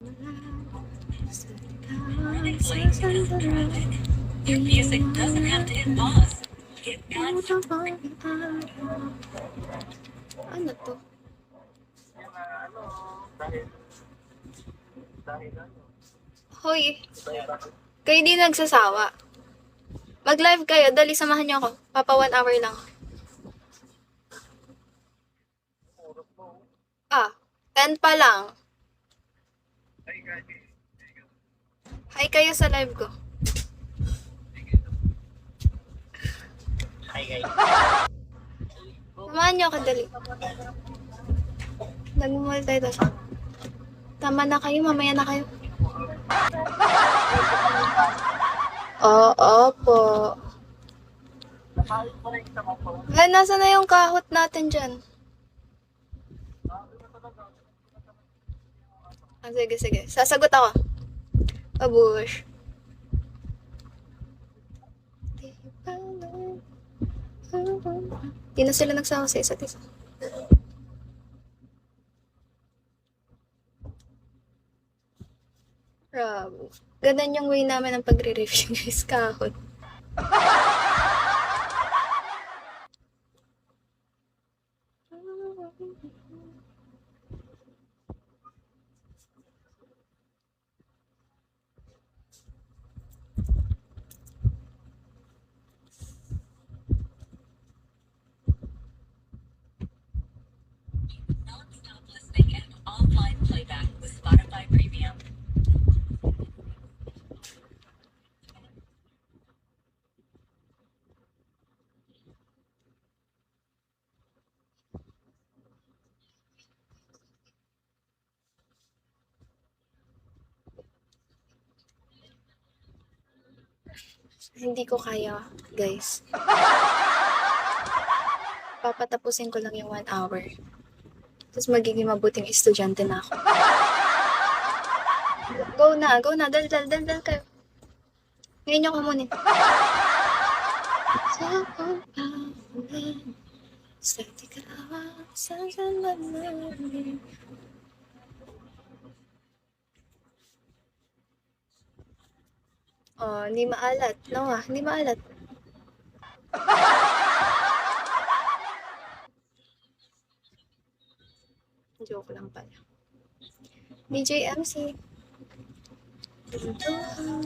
Your music doesn't have to hit pause. Ano to? Hoy, kayo di nagsasawa. Mag-live kayo, dali samahan niyo ako. Papa 1 hour lang. Ah, 10 pa lang. Hi kayo sa live ko. Hi guys. Samahan niyo ako, dali. Nag-multitask. Tama na kayo, mamaya na kayo. Oo po. Nasa na yung kahot natin dyan? Sige, sige. Sasagot ako. Abush. Di na sila nagsawa sa isa't isa. Bravo. Ganun yung way namin ng pagre-review, guys. Kahot. Non-stop listening and offline playback with Spotify Premium. Hindi ko kaya, guys. Papatapusin ko lang yung 1 hour. Tapos magiging mabuting estudyante na ako. Go na, go na. Dal kayo. Ngayon yung kumunin. Oh, hindi maalat. No ah, hindi maalat. Joke lang pala. DJ MC. Ito ang